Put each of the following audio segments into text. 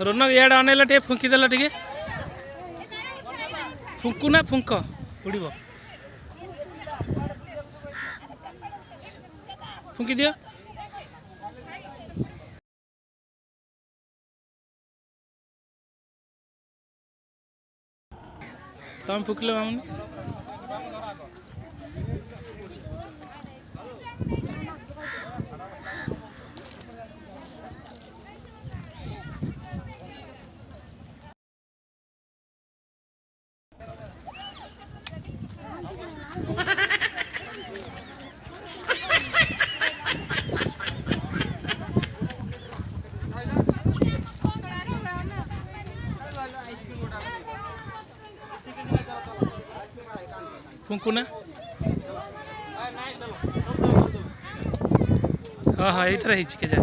Ronak end अनेला टे फुंकीदेला टे फुंकू ना फुंक उड़ फुंकी दियो तुम फुकल मामूनी फुंकू ना हाँ हाँ ये तरह के जा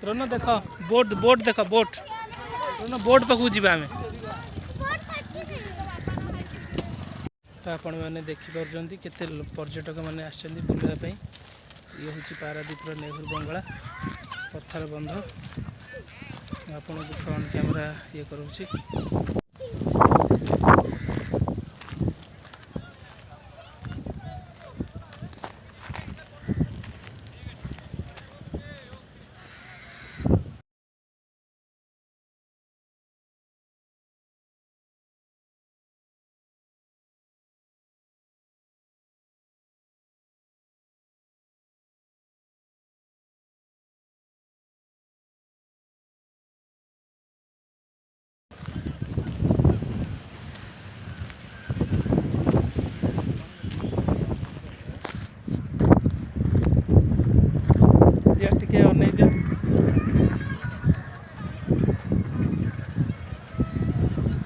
रोना देख बोट बोट देख बोट रोना बोट पाक जावा आम तो आपण मैंने देखिपुंट केते पर्यटक मैंने आसछन्ती बुलापी ये हूँ पारादीपर नेहरू बंगला पत्थर बंध आपन को फ्रंट कैमरा ये करूँगी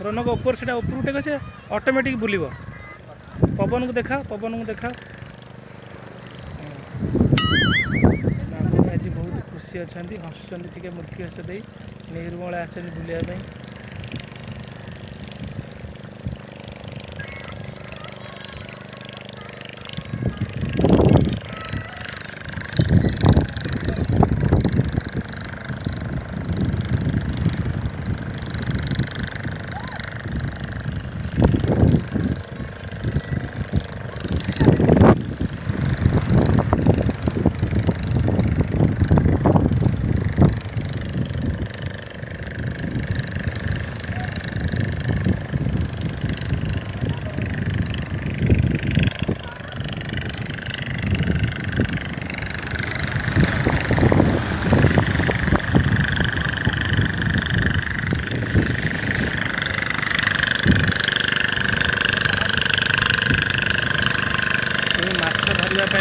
रनक ऊपर से ऊपर टेक से ऑटोमेटिक बुल पवन को देखा आज बहुत खुशी अच्छा हसुँच टे मुर्खी हस दे निर्मला आस बुलाया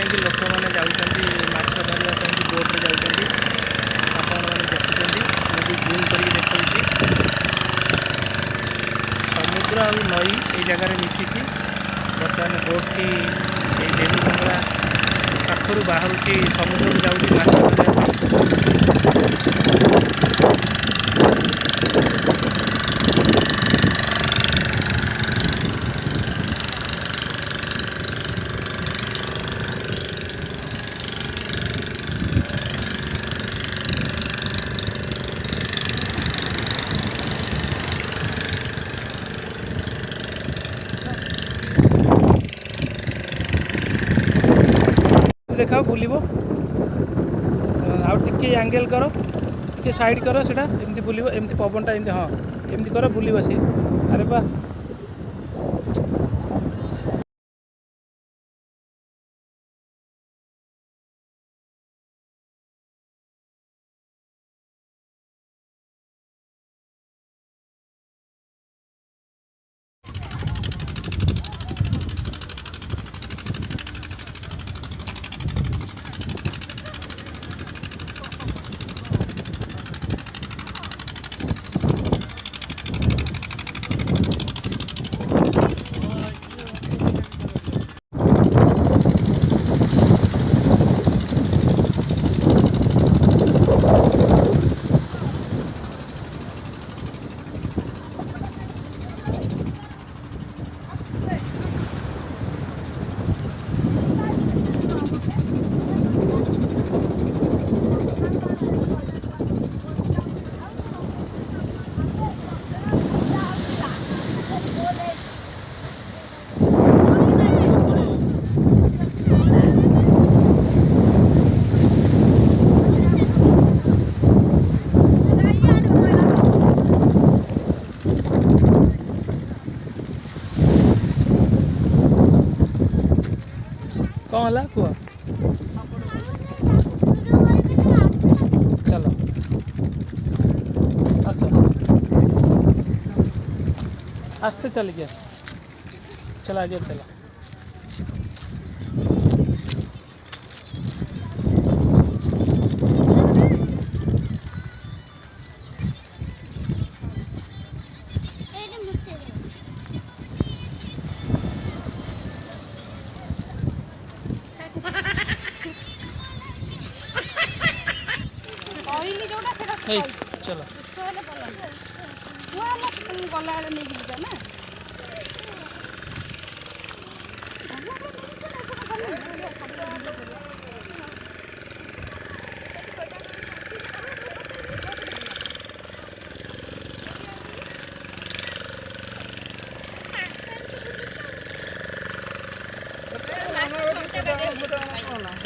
कि लोक मैंने जाऊँगी माछ धरने बोट्रे जाऊँगी आपण मैंने देखुं मुझे जूम कर देखा समुद्र और नई ये जगार मिसी बर्तमान बोटी ये नेहरू बंगला पाखर बाहर समुद्र को जाऊँगी माछ देखा बुल आउे एंगल कर टे साइड कर से बुल एमती पवनटा एमती हाँ एमती कर बुल सी अरे बा कौन है कुह चलो आस आस्ते चल के आस चला आगे चला Hey, चलो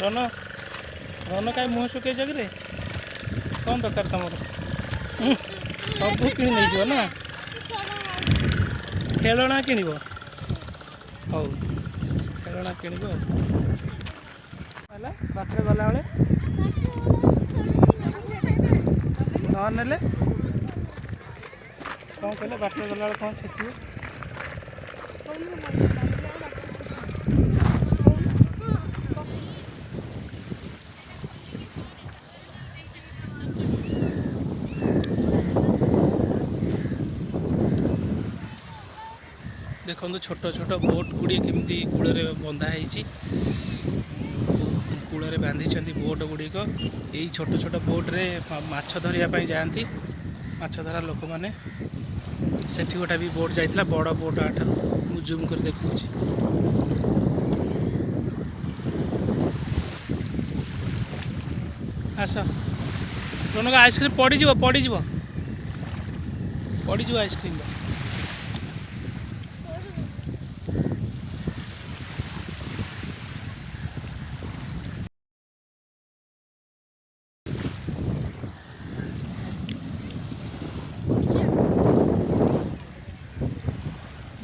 रन रन कहीं मुँह शुके जगह कौन दरकार तुम सब कि नहीं ना खेलना कि हौ खेलना कि बाटर गला बेले ने कौन कहले बाटर गला बेले कौन छेचिए देखो छोट छोट बोट गुड़ी केमती कूल बंधा कूल बांधी बोट गुड़िक यही छोट छोट बोट्रे माछ धरिया जाती माछ धरा लोक मैंने से गोटा भी बोट जाइला बड़ बोट आठार मु जूम कर देखा आस रोनक आइसक्रीम पड़ज आइसक्रीम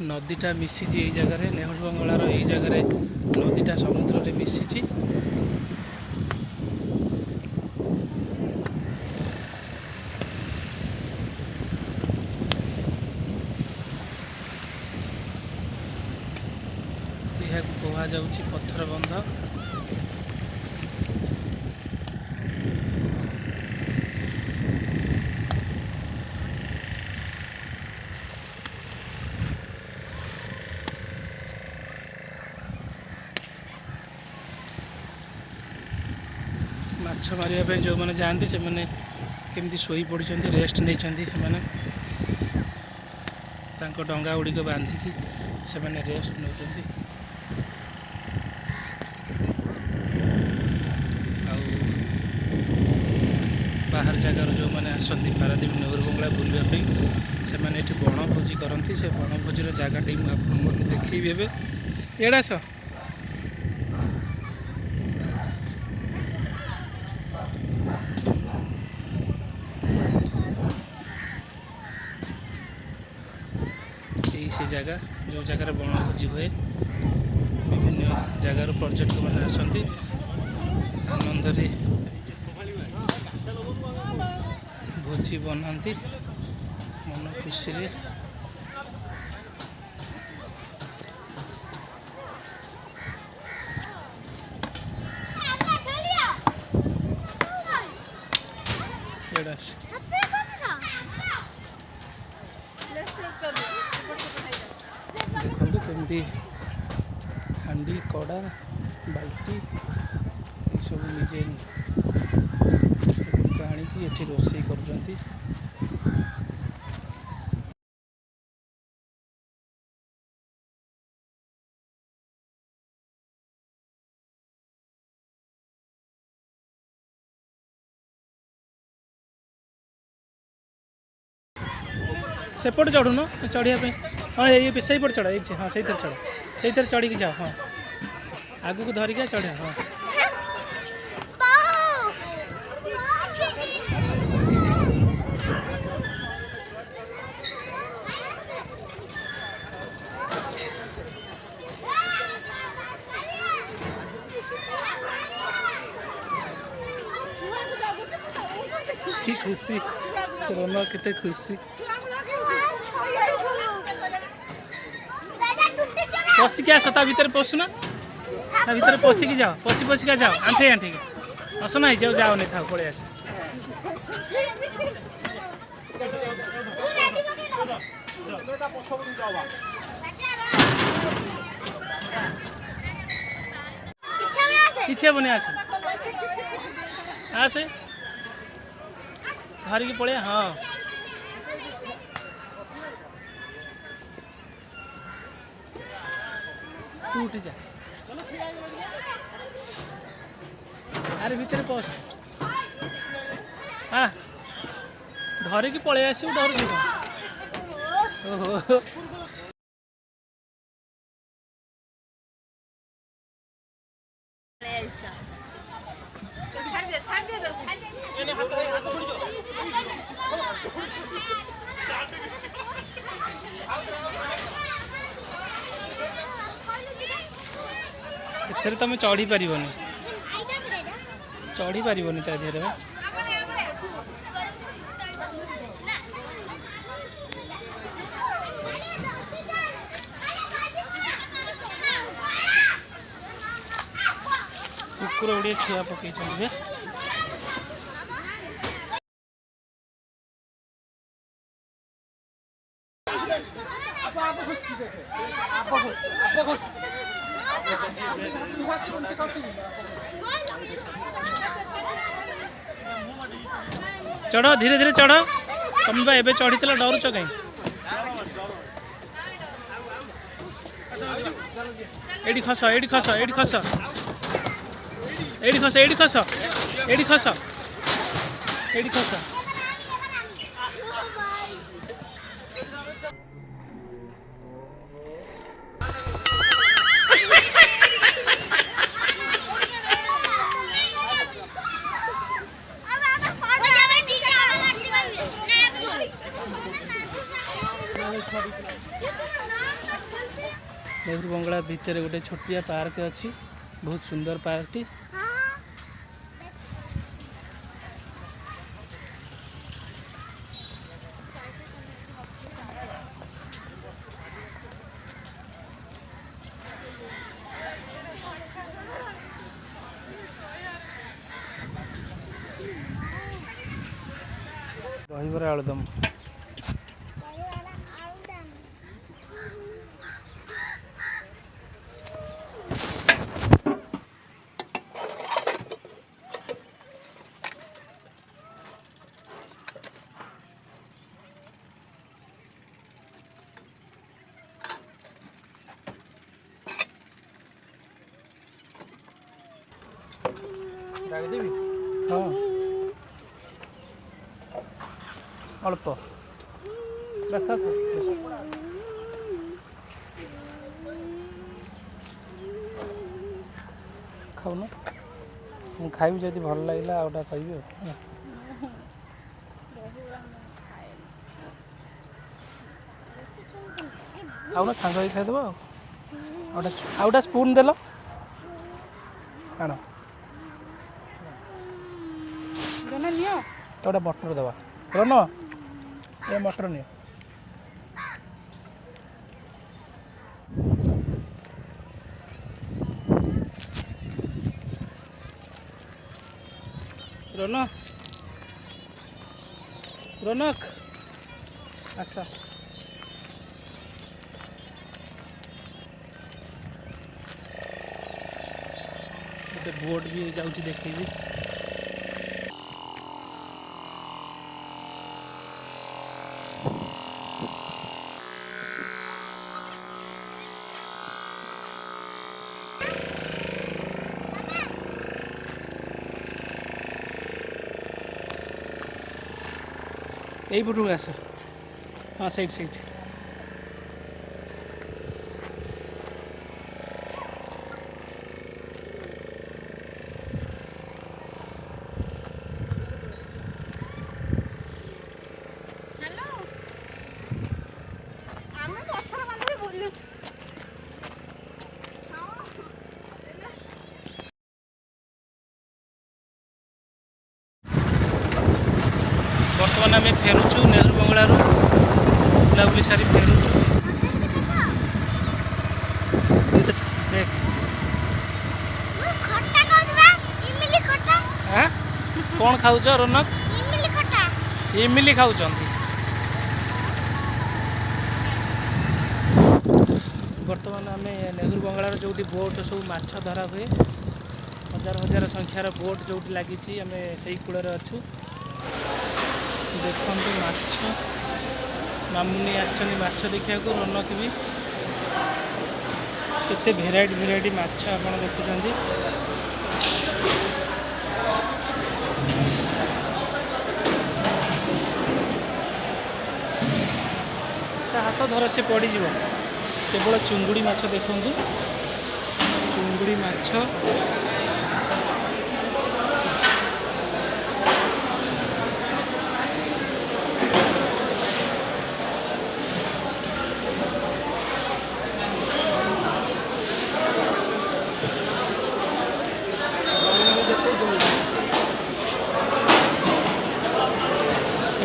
नदीटा मिसी यही जगह नेहुर बंगलार यही जगह नदीटा समुद्र में मिसी यह कह जाउछि पत्थर बंध माछ मारे जो मैंने जाती से मैंने केमती शोई पड़ी रेस्ट नहीं डंगा गुड़िक बांधिकी से मैंने रेस्ट नौ बाहर जगार जो मैंने आसती पारादीप नेहुर बंगला बुलवाई से मैंने ये बनभोजी करती से बनभोजी जगह मुझे देखी एड़ा स से जगह जो जगह बनभोजी हुए विभिन्न जगार पर्यटक मैंने आसती आनंद भोजी बनाती मन खुशी देखो केमती हांडी कड़ा बाल्टी सब निजे आनिकी ये रोषे कर सेपट चढ़ुन चढ़ापी हाँ ये सही पट चढ़ा एक हाँ सही चढ़ से चढ़ी जाओ हाँ आगू को धरिक चढ़ा हाँ कि खुशी रोना केते खुशी पशिक आस ता भितर पशुना ता भितर पशिकी जाओ पशिका जाओ आंठे आंठे असना ही जाओ जाओ नहीं था पड़े आस पीछे बने आसे आसे धरिकी पड़े हाँ तू उठी जा अरे भीतर पस हाँ धरिकी पड़े आसू डर ओहो से तुम चढ़ी पारनी चढ़ी पारनी ता देहरे कुकुर गुड़े छुआ पकई चढ़ धीरे धीरे चढ़ तुम एबे चढ़ी डरुच कहीं एडी खस एडी खस एडी खस एडी खस एडी खस एडी खस एडी खस नेहरू बंगला भितर गोटे छोटिया पार्क अच्छी बहुत सुंदर पार्क टी दहीबरा आलुदम देवी हाँ अल्प बस था खाऊन खाइबी जदि भल लगे आउटा कहि आउना सांग ही खाइदेव आउटा स्पून देल आण तो मटर दवा रन ये मटर नि रौनक आस गोटे बोट भी जाऊँगी देखी यही पटू आस हाँ सैड सैड बर्तमान आम फेरुचु नेहरू बंगलारू बुलाबुली सारी फेरुचु। देख कौन खाऊच रौनक? इमिली खाऊँ। बर्तमान आम नेहरू बंगलार जो बोट सब माछ धरा हुए हजार हजार संख्यार बोट जो लगी आम से कूल अच्छु। देखु माछ मामुनी आछ देखा रौनक भी केते भेराइटी भेराइटी माछ आप देखुं। हाथ धर से पड़ केवल चुंगुड़ी माछ देखु चुंगुड़ी माछ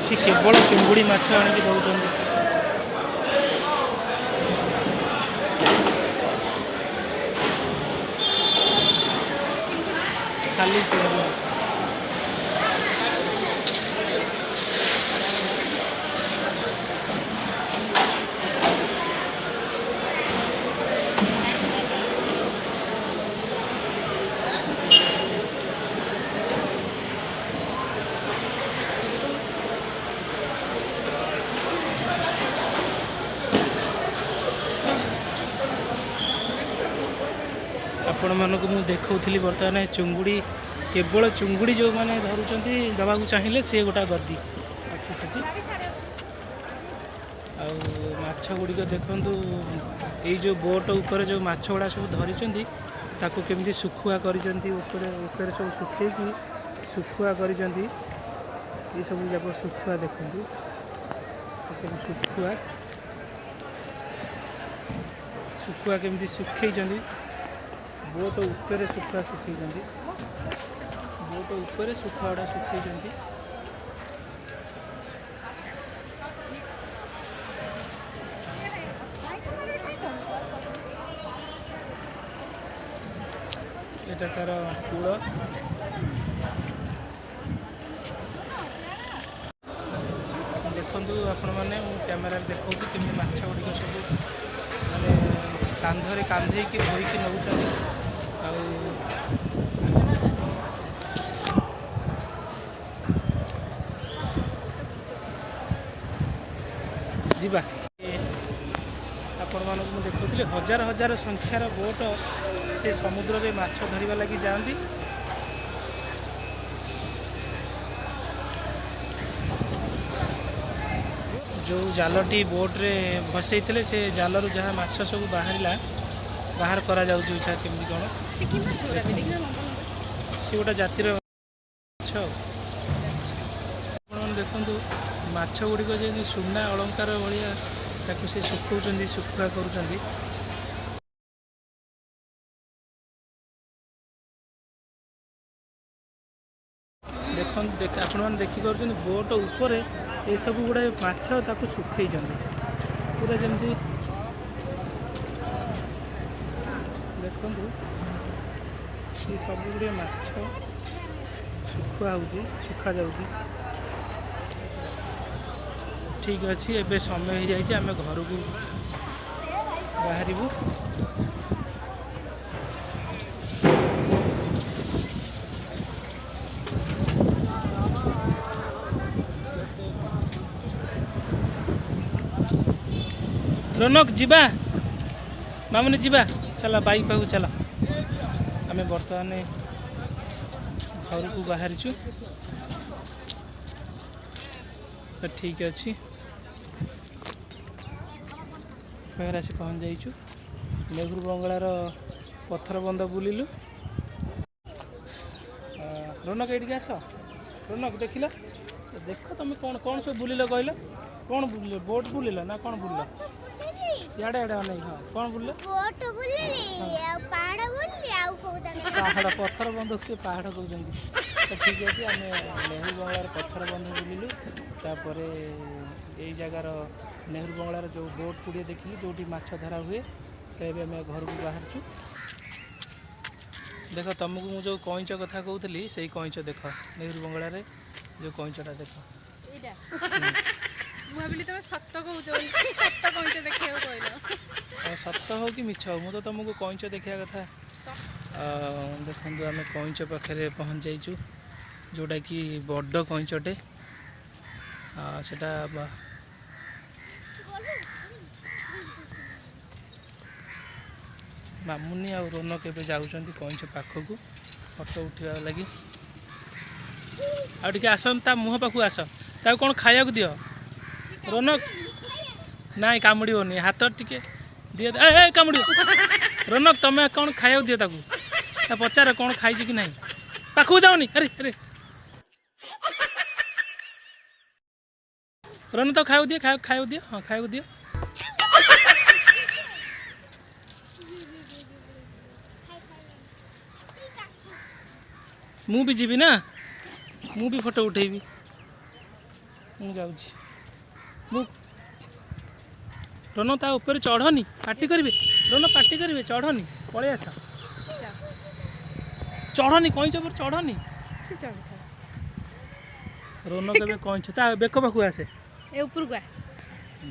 एठी केवल चुंगुड़ी माछ आनिक दौरान। खाली आपण मानक मुझे देखी बर्तमान चुंगुड़ी केवल चुंगुड़ी जो मैंने धरुंच दवा चाहिए सी गोटा गद्दी अच्छी से माछ गुड़िक देखु ये जो बोट उपर जो माछ गुड़ा सब धरी ताकू केमती सुखुआ कर सब सुखेकी सुखुआ कर सब जाक सुखुआ देखु सब सुखुआ सुखुआ केमती सुखे बोट उपरे सुखुआ सुखी बोट उपरे सुखुआ गुड़ा सुखी। एटा तार कूल देखु आपण मैंने कैमेरा देखा केमी माछ गुड़िक सब माने कांधरे कांधे की बोईकी नौ जीवा आपण मानक मुझे देखुली हजार हजार संख्यार बोट से समुद्र में माछ धरवा लगी जाती। जो जालटी बोट रे भसई से जालू जहाँ माछ सब बाहर करा जाउची केमती कौन सी गोटा जातिर माछ देखु माछ गुड़िक जमी सुना अलंकार भाया ताकू से सुखौं सुखुआ कर देख आपण मैंने देखिपुर बोट उपर ये सब गुड़ा माछ ताकू सुखई पूरा जमी देखु ये सब गुड़े माछ सुखुआ हो सुखा जाऊँगी। ठीक अच्छे एबे समय हो जाए आम घर को बाहर रौनक जीवा मामुनी जीवा चला बाइक पाक चला आम बर्तमान घर को बाहर तो ठीक अच्छे घर आसी पहुँच जाइचु नेहरू बंगलार पत्थर बंध बुलिलु। रौनक ये आस रौनक देखिल देख तुम कौन कौन सब बुलिल कहल कौन बुलिल बोट बुलिल ना कौन बुलिल याडे याडे नहीं हाँ कौन बुलिल बोट बुलिली आ पहाड़ बुलिली आ को ପାହାଡ଼ ପଥର ବନ୍ଧକୁ ସେ ପାହାଡ଼ କହୁଛନ୍ତି। ତ ଠିକ୍ ଅଛି, ଆମେ ନେହେରୁ ବଙ୍ଗଳାର ପଥର ବନ୍ଧ ବୁଲିଲୁ। ତାପରେ ଏଇ ଜାଗାର ନେହେରୁ ବଙ୍ଗଳାର ଯେଉଁ ବୋଟ୍ ଗୁଡ଼ିଏ ଦେଖିଲୁ ଯେଉଁଠି ମାଛ ଧରା ହୁଏ। ତ ଏବେ ଆମେ ଘରକୁ ବାହାରୁଛୁ। ଦେଖ ତୁମକୁ ମୁଁ ଯେଉଁ କଇଁଚ କଥା କହୁଥିଲି ସେଇ କଇଁଚ ଦେଖ, ନେହେରୁ ବଙ୍ଗଳାରେ ଯେଉଁ କଇଁଚଟା ଦେଖ। ମୁଁ ଭାବିଲି ତମେ ସତ କହୁଛ, ସତ କଇଁଚ ଦେଖିବାକୁ କହିଲ। ସତ ହଉ କି ମିଛ ହଉ, ମୁଁ ତ ତୁମକୁ କଇଁଚ ଦେଖିବା କଥା। ଦେଖନ୍ତୁ ଆମେ କଇଁଚ ପାଖରେ ପହଞ୍ଚି ଯାଇଛୁ, ଯେଉଁଟାକି ବଡ଼ କଇଁଚଟେ। ସେଟା ମାମୁନି ଆଉ ରୋନକ ଏବେ ଯାଉଛନ୍ତି କଇଁଚ ପାଖକୁ ଫଟୋ ଉଠିବା ଲାଗି। ଆଉ ଟିକେ ଆସ, ତା ମୁହଁ ପାଖକୁ ଆସ, ତାକୁ କ'ଣ ଖାଇବାକୁ ଦିଅ। ରୋନକ ନାଇଁ କାମୁଡ଼ିବନି, ହାତ ଟିକେ ଦିଅ। ଏ କାମୁଡ଼ିବ। ରୋନକ ତମେ କ'ଣ ଖାଇବାକୁ ଦିଅ ତାକୁ, ପଚାର କ'ଣ ଖାଇଛି କି ନାହିଁ। ପାଖକୁ ଯାଉନି। ଆରେ ଆରେ ରୋନକ ତାକୁ ଖାଇବାକୁ ଦିଅ, ଖାଇବାକୁ ଦିଅ। ହଁ ଖାଇବାକୁ ଦିଅ। ମୁଁ ବି ଯିବି ନା, ମୁଁ ବି ଫଟୋ ଉଠେଇବି। ମୁଁ ଯାଉଛି। ମୁଁ ରୋନ ତା ଉପରେ ଚଢ଼ନି, ପାଟି କରିବେ। ରୋନ ପାଟି କରିବେ, ଚଢ଼ନି, ପଳେଇ ଆସ। ଚଢ଼ନି, କଇଁଚ ଉପରେ ଚଢ଼ନି। ରୋନ କେବେ କଇଁଚ ତା ବେକ ପାଖକୁ ଆସେ, ଏ ଉପରକୁ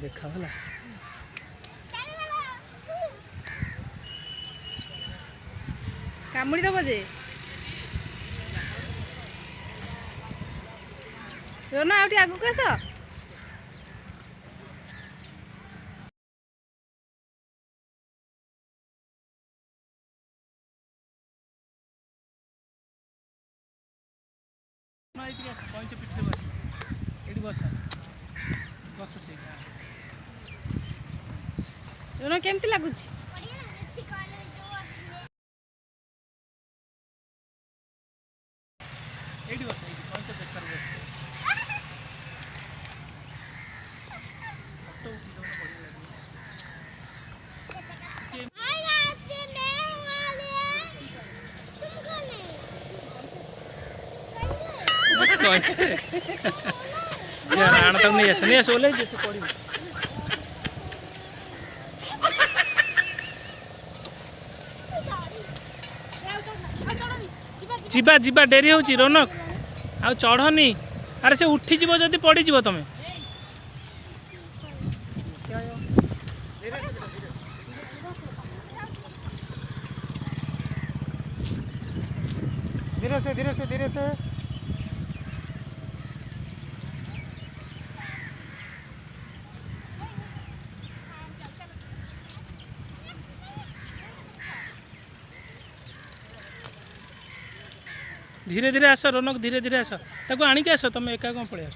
ଦେଖା ହେଲା। କାମୁଡ଼ି ଦବ ଯେ। ରୋନା ଆଉ ଟିକେ ଆଗକୁ ଆସ। କଇଁଚ ପିଠିରେ ବସ, ଏଠି ବସ, ବସ ସେଇଟା। ରୋନା କେମିତି ଲାଗୁଛି? ଏଇଠି ବସ, ଏଇଠି କଇଁଚ ବେକରେ ବସ। ଫଟୋ ଉଠିଦେବ, ବଢ଼ିଆ ଲାଗିବ। ଆଣ ତାକୁ ନେଇ ଆସ, ନେଇ ଆସ, ଓହ୍ଲେଇ ଦିଅ, ସେ ପଡ଼ିବ। ଯିବା ଯିବା, ଡେରି ହେଉଛି ରୋନକ, ଆଉ ଚଢ଼ନି। ଆରେ ସେ ଉଠିଯିବ ଯଦି ପଡ଼ିଯିବ ତମେ। धीरे से धीरे से धीरे से। धीरे धीरे आस रोनक, धीरे धीरे आस, ताको आनिक आस, तुम एका कौन पड़े आस।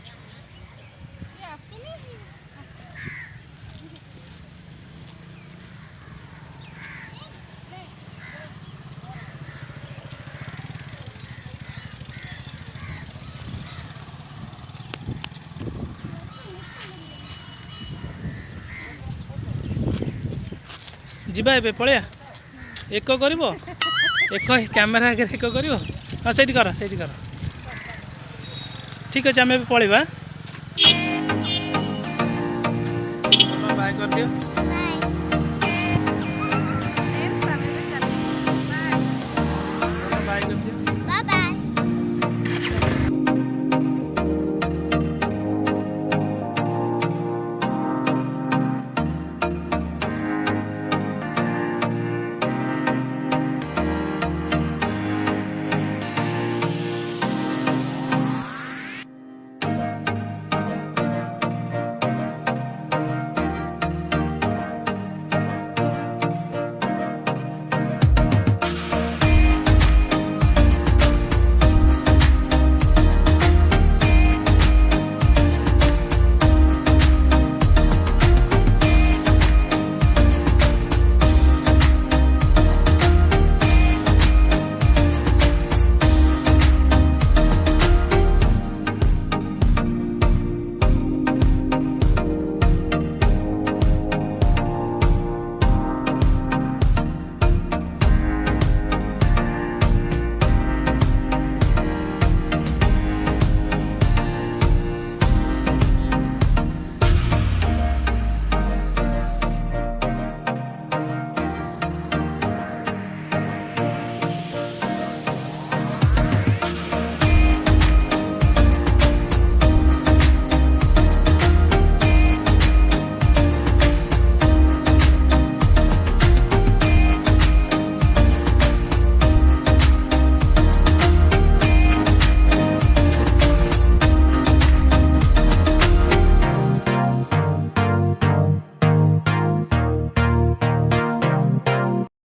ଯିବା ଏବେ ପଳେଆ, ଏକ କରିବ, ଏକ କ୍ୟାମେରା ଆଗରେ ଏକ କରିବ। हाँ ସେଇଠି କର, ସେଇଠି କର। ଠିକ୍ ଅଛି, ଆମେ ଏବେ ପଳେଇବା। ବାଏ କରିଦିଅ।